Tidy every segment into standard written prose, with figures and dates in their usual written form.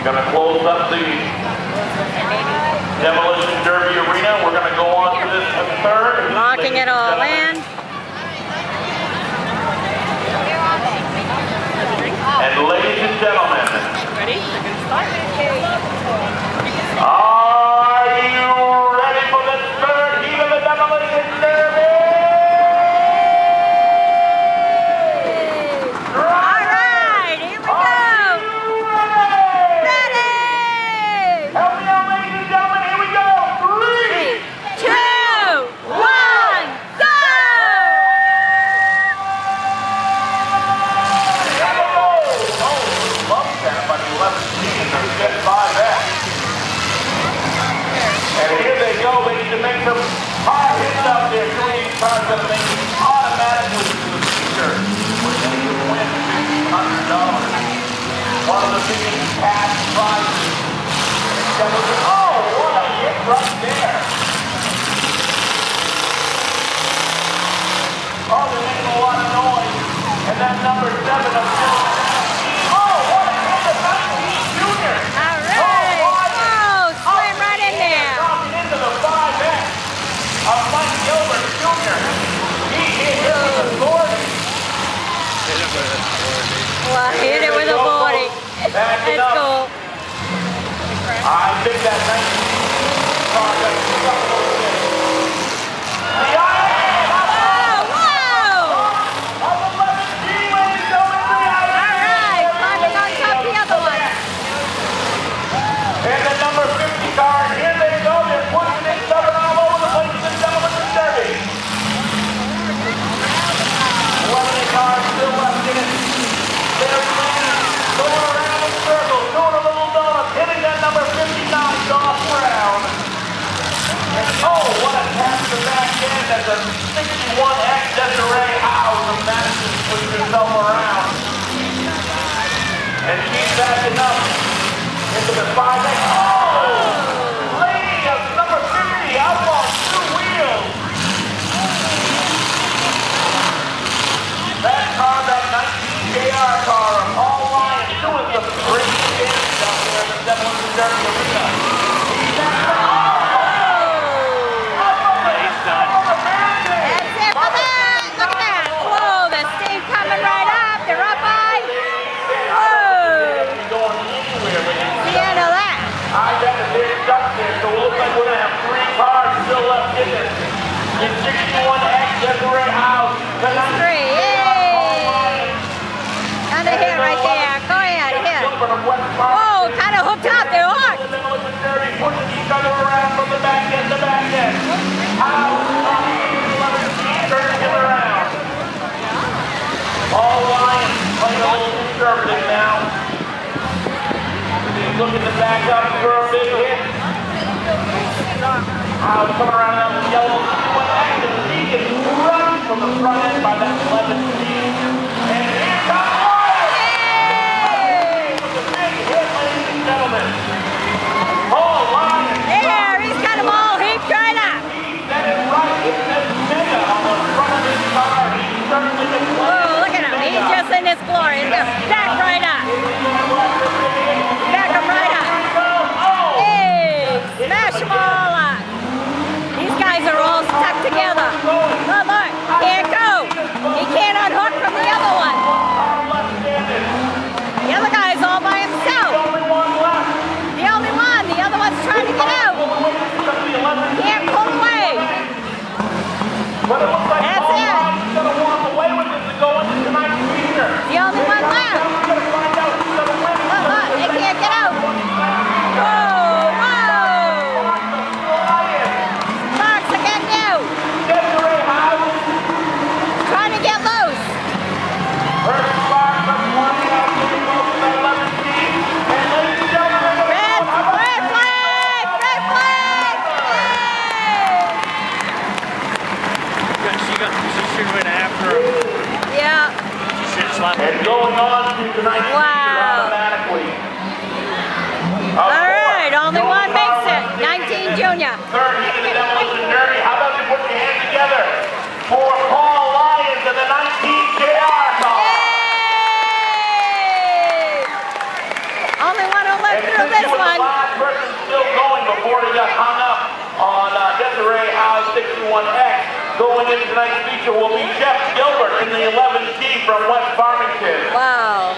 Going to close up the Demolition Derby Arena. We're going to go on to this third. Locking it all in. And ladies and gentlemen, ready? are you ready for the third heat of the Demolition Derby? All right, here we go. Ready? Help me out, ladies and gentlemen. Here we go. 3, 2, 1, go! And here they go, they need to make some hard hits out there. Two of these cars that make it automatically to the future, where they can win $100. One of the biggest cash prizes. Oh, what a hit right there. Oh, they're making a lot of noise. And then number 7 of oh, what a hit of 19 Junior. All right. Oh, slam right in there. Dropping into the 5X of Mike Gilbert Jr. He hit it with a 40. Well, hit it with a 40. That's cool. I think that 19 car got stuck a little bit. That's a 61X Desiree House of Madison puts herself around. And she's backing up into the 5X. Oh! Lady of number 50 up on 2 wheels. That car, that 19 JR car of Paul Ryan doing some great damage out there in the Demolition Derby Arena. He's back. It's 61X Desiree House. 3, yay! Kind of hit right there. Go ahead, hit. Whoa, kind of hooked up. They're hooked. Pushing each other around from the back end to back end. House, turning him around. All Lions playing a little conservative now. He's looking to back up for a big hit. House coming around that yellow 61X, and he gets run from the front end by that 11 speed. And here comes Ryan! Yay! With a big hit, ladies and gentlemen. Paul Ryan. There, he's got them all heaped right up. He set it right. It says mega on the front of his car. He's certainly the play. Whoa, look at him. He's just in his glory. He's just back right up. Back him right up. Hey, smash them all up. These guys are all stuck together. Oh, look, can't go. He can't unhook from the other one. The other guy's all by himself. The only one. The other one's trying to get out. Can't pull away. That's it. The only one left. Look, they can't get out. Whoa, whoa. Sparks again now. Trying to get loose. Red flag, red flag. She should have been after him. Yeah. She should have slapped him. And going on to tonight's feature automatically. All right, only one makes it. 19 Junior. Third heat of the Demolition Derby. How about you put your hands together for Paul Lyons and the 19 JR car? Yay! Only one who left through. tonight's feature will be Jeff Gilbert in the 11T from West Farmington. Wow.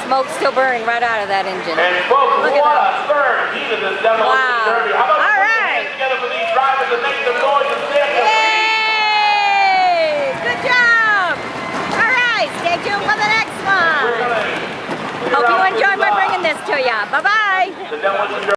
Smoke's still burning right out of that engine. And folks, Look at what that. a third heat of this Demolition Wow. Derby. How about All you put your right. hands together for these drivers and make some noise and stand your feet? Yay! Good job! All right, stay tuned for the next one. We're gonna clear Hope you out enjoyed this, my bringing this to you. Bye-bye. the Demolition Derby.